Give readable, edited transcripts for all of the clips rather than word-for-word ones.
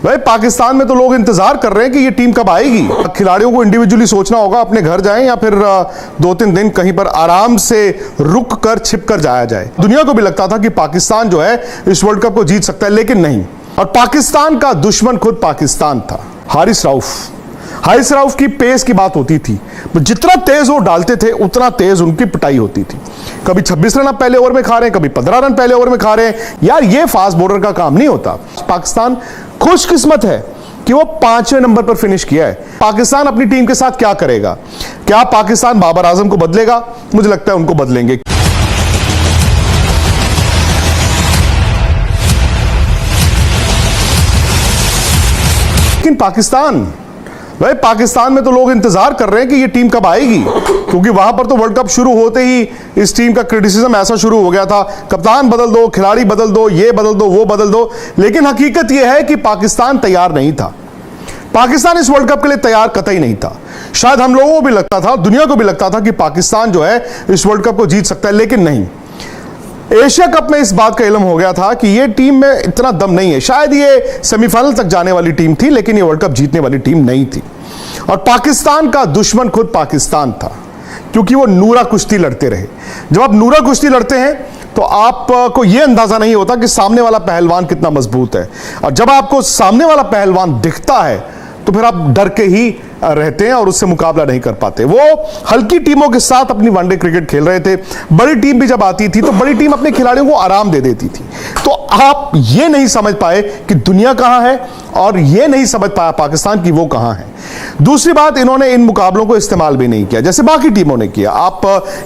भाई पाकिस्तान में तो लोग इंतजार कर रहे हैं कि ये टीम कब आएगी। खिलाड़ियों को इंडिविजुअली सोचना होगा, अपने घर जाएं या फिर 2-3 दिन कहीं पर आराम से रुक कर छिप कर जाया जाए। दुनिया को भी लगता था कि पाकिस्तान जो है इस वर्ल्ड कप को जीत सकता है, लेकिन नहीं। और पाकिस्तान का दुश्मन खुद पाकिस्तान था। हारिस राउफ की पेस की बात होती थी, जितना तेज वो डालते थे उतना तेज उनकी पिटाई होती थी। कभी 26 रन आप पहले ओवर में खा रहे हैं, कभी 15 रन पहले ओवर में खा रहे हैं। यार ये फास्ट बॉलर का काम नहीं होता। पाकिस्तान खुशकिस्मत है कि वो 5वें नंबर पर फिनिश किया है। पाकिस्तान अपनी टीम के साथ क्या करेगा? क्या पाकिस्तान बाबर आजम को बदलेगा? मुझे लगता है उनको बदलेंगे। लेकिन पाकिस्तान में तो लोग इंतजार कर रहे हैं कि ये टीम कब आएगी, क्योंकि वहां पर तो वर्ल्ड कप शुरू होते ही इस टीम का क्रिटिसिज्म ऐसा शुरू हो गया था, कप्तान बदल दो, खिलाड़ी बदल दो, ये बदल दो, वो बदल दो। लेकिन हकीकत यह है कि पाकिस्तान तैयार नहीं था। पाकिस्तान इस वर्ल्ड कप के लिए तैयार कतई नहीं था। शायद हम लोगों को भी लगता था, दुनिया को भी लगता था कि पाकिस्तान जो है इस वर्ल्ड कप को जीत सकता है, लेकिन नहीं। एशिया कप में इस बात का इल्म हो गया था कि ये टीम में इतना दम नहीं है। शायद ये सेमीफाइनल तक जाने वाली टीम थी, लेकिन ये वर्ल्ड कप जीतने वाली टीम नहीं थी। और पाकिस्तान का दुश्मन खुद पाकिस्तान था, क्योंकि वो नूरा कुश्ती लड़ते रहे। जब आप नूरा कुश्ती लड़ते हैं तो आपको यह अंदाजा नहीं होता कि सामने वाला पहलवान कितना मजबूत है। और जब आपको सामने वाला पहलवान दिखता है तो फिर आप डर के ही रहते हैं और उससे मुकाबला नहीं कर पाते। वो हल्की टीमों के साथ अपनी वनडे क्रिकेट खेल रहे थे। बड़ी टीम भी जब आती थी तो बड़ी टीम अपने खिलाड़ियों को आराम दे देती थी। तो आप ये नहीं समझ पाए कि दुनिया कहां है, और ये नहीं समझ पाया पाकिस्तान की वो कहां है। दूसरी बात, इन्होंने इन मुकाबलों को इस्तेमाल भी नहीं किया जैसे बाकी टीमों ने किया। आप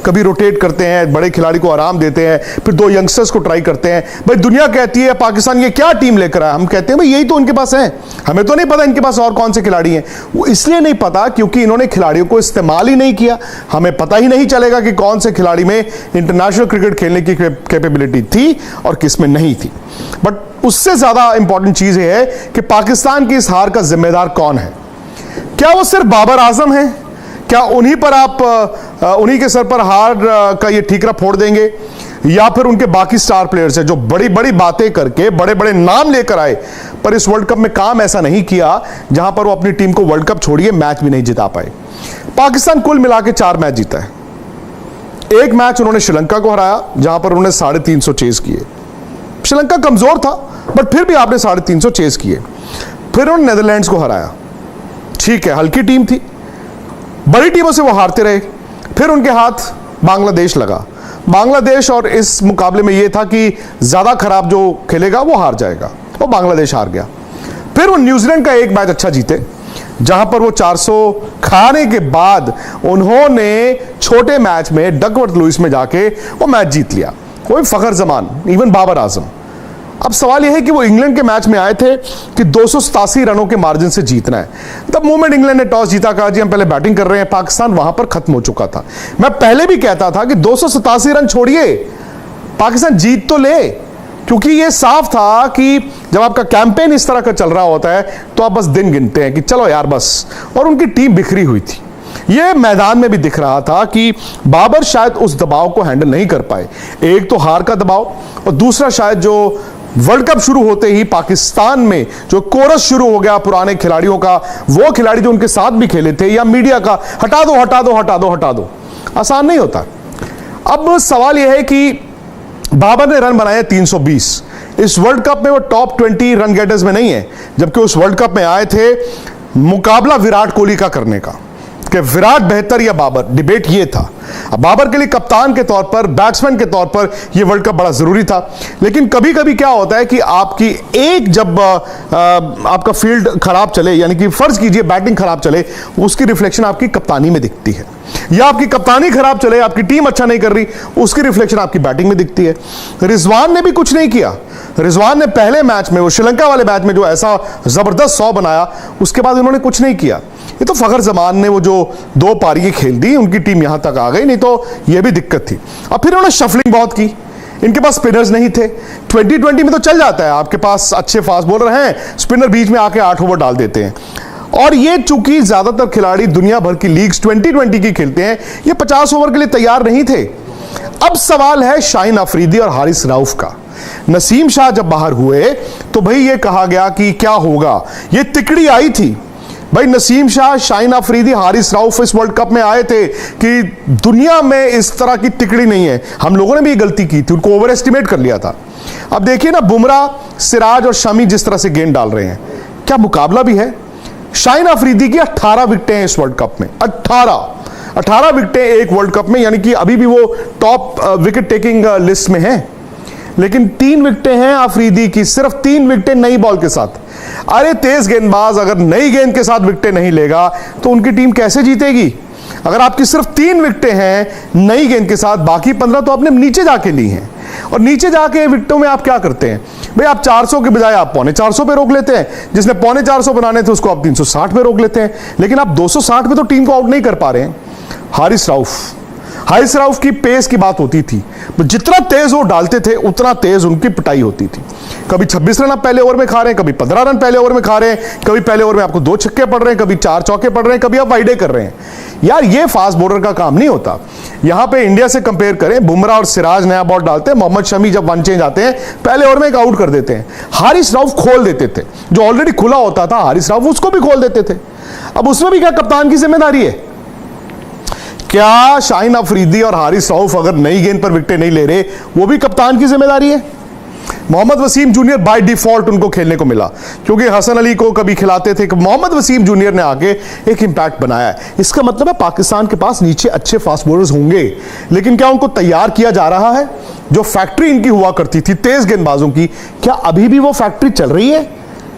कभी रोटेट करते हैं, बड़े खिलाड़ी को आराम देते हैं, फिर 2 यंगस्टर्स को ट्राई करते हैं। भाई दुनिया कहती है पाकिस्तान ये क्या टीम लेकर आया, हम कहते हैं भाई यही तो उनके पास है, हमें तो नहीं पता इनके पास और कौन से खिलाड़ी हैं। वो इसलिए नहीं पता क्योंकि इन्होंने खिलाड़ियों को इस्तेमाल ही नहीं किया। हमें पता ही नहीं चलेगा कि कौन से खिलाड़ी में इंटरनेशनल क्रिकेट खेलने की कैपेबिलिटी थी और किस में नहीं थी। बट उससे ज्यादा इंपॉर्टेंट चीज यह है कि पाकिस्तान की इस हार का जिम्मेदार कौन है। क्या वो सिर्फ बाबर आजम है? क्या उन्हीं पर आप उन्हीं के सर पर हार का ये ठीकरा फोड़ देंगे, या फिर उनके बाकी स्टार प्लेयर्स हैं जो बड़ी बड़ी बातें करके बड़े बड़े नाम लेकर आए पर इस वर्ल्ड कप में काम ऐसा नहीं किया जहां पर वो अपनी टीम को वर्ल्ड कप छोड़िए मैच भी नहीं जिता पाए। पाकिस्तान कुल मिला के 4 मैच जीता है। एक मैच उन्होंने श्रीलंका को हराया जहां पर उन्होंने 350 चेज किए। श्रीलंका कमजोर था बट फिर भी आपने 350 चेज किए। फिर उन्होंने नेदरलैंड्स को हराया, ठीक है हल्की टीम थी, बड़ी टीमों से वो हारते रहे। फिर उनके हाथ बांग्लादेश लगा। बांग्लादेश और इस मुकाबले में यह था कि ज्यादा खराब जो खेलेगा वो हार जाएगा, और बांग्लादेश हार गया। फिर वो न्यूजीलैंड का एक मैच अच्छा जीते जहां पर वो 400 खाने के बाद उन्होंने छोटे मैच में डकवर्थ लुइस में जाके वो मैच जीत लिया। कोई फखर जमान, इवन बाबर आजम। अब सवाल यह है कि वो इंग्लैंड के मैच में आए थे कि 287 रनों के मार्जिन से जीतना है। तब मोमेंट इंग्लैंड ने टॉस जीता, कहा जी हम पहले बैटिंग कर रहे हैं। पाकिस्तान वहां पर खत्म हो चुका था। मैं पहले भी कहता था कि 287 रन छोड़िए, पाकिस्तान जीत तो ले, क्योंकि यह साफ था कि जब आपका कैंपेन इस तरह का चल रहा होता है तो आप बस दिन गिनते हैं कि चलो यार बस। और उनकी टीम बिखरी हुई थी। यह मैदान में भी दिख रहा था कि बाबर शायद उस दबाव को हैंडल नहीं कर पाए। एक तो हार का दबाव, और दूसरा शायद जो वर्ल्ड कप शुरू होते ही पाकिस्तान में जो कोरस शुरू हो गया पुराने खिलाड़ियों का, वो खिलाड़ी जो उनके साथ भी खेले थे, या मीडिया का हटा दो हटा दो हटा दो हटा दो, आसान नहीं होता। अब सवाल यह है कि बाबर ने रन बनाए 320। इस वर्ल्ड कप में वो टॉप 20 रन गेटर्स में नहीं है, जबकि उस वर्ल्ड कप में आए थे मुकाबला विराट कोहली का करने का, कि विराट बेहतर या बाबर। डिबेट ये था। अब बाबर के लिए कप्तान के तौर पर, बैट्समैन के तौर पर यह वर्ल्ड कप बड़ा जरूरी था। लेकिन कभी कभी क्या होता है कि आपकी एक जब आपका फील्ड खराब चले, यानी कि फर्ज कीजिए बैटिंग खराब चले, उसकी रिफ्लेक्शन आपकी कप्तानी में दिखती है। या आपकी कप्तानी खराब चले, आपकी टीम अच्छा नहीं कर रही, उसकी रिफ्लेक्शन आपकी बैटिंग में दिखती है। रिजवान ने भी कुछ नहीं किया। रिजवान ने पहले मैच में, वो श्रीलंका वाले मैच में जो ऐसा जबरदस्त 100 बनाया, उसके बाद उन्होंने कुछ नहीं किया। ये तो फखर जमान ने वो जो 2 पारी खेल दी, उनकी टीम यहां तक आ गई, नहीं तो यह भी दिक्कत थी। अब फिर उन्होंने शफलिंग बहुत की। इनके पास स्पिनर्स नहीं थे। 2020 में तो चल जाता है, आपके पास अच्छे फास्ट बॉलर हैं, स्पिनर बीच में आके 8 ओवर डाल देते हैं। और ये चूंकि ज्यादातर खिलाड़ी दुनिया भर की लीग्स 2020 की खेलते हैं, ये 50 ओवर के लिए तैयार नहीं थे। अब सवाल है शाहीन अफरीदी और हारिस राउफ का। नसीम शाह जब बाहर हुए तो भाई ये कहा गया कि क्या होगा, ये तिकड़ी आई थी भाई। नसीम शाह, शाहीन अफरीदी, हारिस राउफ इस वर्ल्ड कप में आए थे कि दुनिया में इस तरह की तिकड़ी नहीं है। हम लोगों ने भी गलती की थी, उनको ओवर एस्टिमेट कर लिया था। अब देखिए ना, बुमराह, सिराज और शमी जिस तरह से गेंद डाल रहे हैं, क्या मुकाबला भी है। शाहीन अफरीदी की 18 विकेटें हैं इस वर्ल्ड कप में, 18 विकेटें एक वर्ल्ड कप में, यानी कि अभी भी वो टॉप विकेट टेकिंग लिस्ट में है। लेकिन 3 विकेटें हैं अफरीदी की, सिर्फ 3 विकेटें नई बॉल के साथ। अरे तेज गेंदबाज अगर नई गेंद के साथ विकेटें नहीं लेगा तो उनकी टीम कैसे जीतेगी। अगर आपकी सिर्फ 3 विकेटें हैं नई गेंद के साथ, बाकी 15 तो आपने नीचे जाके ली हैं। और नीचे जाके विकेटों में आप क्या करते हैं भाई, आप 400 के बजाय आप 450 पे रोक लेते हैं। जिसने 450 बनाने थे उसको आप 360 पे रोक लेते हैं। लेकिन आप 260 पे तो टीम को आउट नहीं कर पा रहे हैं। हारिस राउफ की पेस की बात होती थी, जितना तेज वो डालते थे उतना तेज उनकी पिटाई होती थी। कभी 26 रन आप पहले ओवर में खा रहे हैं, कभी 15 रन पहले ओवर में खा रहे हैं, कभी पहले ओवर में आपको 2 छक्के पड़ रहे हैं, कभी 4 चौके पड़ रहे हैं, कभी आप वाइडे कर रहे हैं। यार ये फास्ट बॉलर का काम नहीं होता। यहां पे इंडिया से कंपेयर करें, बुमराह और सिराज नया बॉल डालते हैं, मोहम्मद शमी जब वन चेंज आते हैं पहले ओवर में एक आउट कर देते हैं। हारिस राउफ खोल देते थे, जो ऑलरेडी खुला होता था हारिस राउफ उसको भी खोल देते थे। अब उसमें भी क्या कप्तान की जिम्मेदारी है। क्या शाहीन अफरीदी और हारिस राउफ अगर नई गेंद पर विकेटें नहीं ले रहे, वो भी कप्तान की जिम्मेदारी है। Mohammad Waseem junior by default उनको खेलने को मिला, क्योंकि हसन अली को कभी खिलाते थे। मोहम्मद वसीम जूनियर ने आके एक इंपैक्ट बनाया है। इसका मतलब है पाकिस्तान के पास नीचे अच्छे फास्ट बॉलर्स होंगे, लेकिन क्या उनको तैयार किया जा रहा है। जो फैक्ट्री इनकी हुआ करती थी तेज गेंदबाजों की, क्या अभी भी वो फैक्ट्री चल रही है,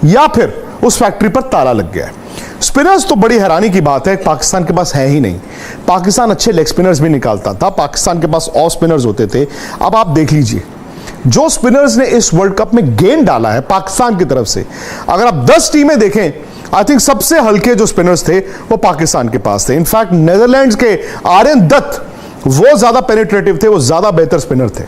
या फिर उस फैक्ट्री पर ताला लग गया है। स्पिनर्स तो बड़ी हैरानी की बात है, पाकिस्तान के पास है ही नहीं। पाकिस्तान अच्छे लेग स्पिनर्स भी निकालता था, पाकिस्तान के पास ऑफ स्पिनर्स होते थे। अब आप देख लीजिए, जो स्पिनर्स ने इस वर्ल्ड कप में गेंद डाला है पाकिस्तान की तरफ से, अगर आप 10 टीमें देखें, आई थिंक सबसे हल्के जो स्पिनर्स थे वो पाकिस्तान के पास थे। इनफैक्ट नेदरलैंड्स के आर्यन दत्त वो ज्यादा पेनिट्रेटिव थे, वो ज्यादा बेहतर स्पिनर थे।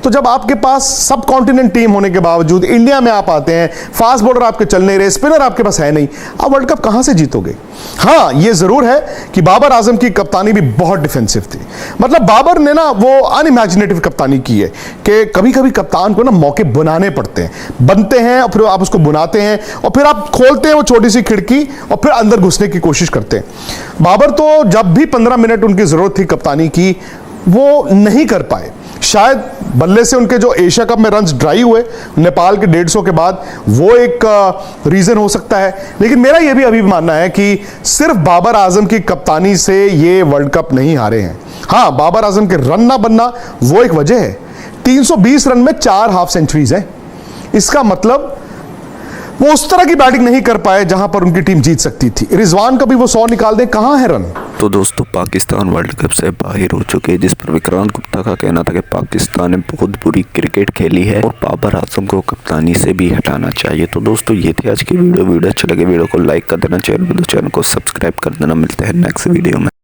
तो जब आपके पास सब कॉन्टिनेंट टीम होने के बावजूद इंडिया में आप आते हैं, फास्ट बॉलर आपके चल नहीं रहे, स्पिनर आपके पास है नहीं, आप वर्ल्ड कप कहां से जीतोगे। हां ये जरूर है कि बाबर आजम की कप्तानी भी बहुत डिफेंसिव थी। मतलब बाबर ने ना वो अनइमेजिनेटिव कप्तानी की है कि कभी कभी कप्तान को ना मौके बनाने पड़ते हैं, बनते हैं और फिर आप उसको बुनाते हैं और फिर आप खोलते हैं वो छोटी सी खिड़की और फिर अंदर घुसने की कोशिश करते हैं। बाबर तो जब भी 15 मिनट उनकी जरूरत थी कप्तानी की, वो नहीं कर पाए। शायद बल्ले से उनके जो एशिया कप में रन्स ड्राई हुए नेपाल के 150 के बाद, वो एक रीजन हो सकता है। लेकिन मेरा यह भी अभी मानना है कि सिर्फ बाबर आजम की कप्तानी से ये वर्ल्ड कप नहीं हारे हैं। हां, बाबर आजम के रन ना बनना वो एक वजह है। 320 रन में 4 हाफ सेंचुरीज हैं। इसका मतलब वो उस तरह की बैटिंग नहीं कर पाए जहां पर उनकी टीम जीत सकती थी। रिजवान का भी वो 100 निकाल दे, कहां है रन। तो दोस्तों, पाकिस्तान वर्ल्ड कप से बाहर हो चुके हैं, जिस पर विक्रांत गुप्ता का कहना था कि पाकिस्तान ने बहुत बुरी क्रिकेट खेली है और बाबर आजम को कप्तानी से भी हटाना चाहिए। तो दोस्तों, ये थी आज की वीडियो अच्छी लगे वीडियो को लाइक कर देना, चैनल को सब्सक्राइब कर देना। मिलते हैं नेक्स्ट वीडियो में।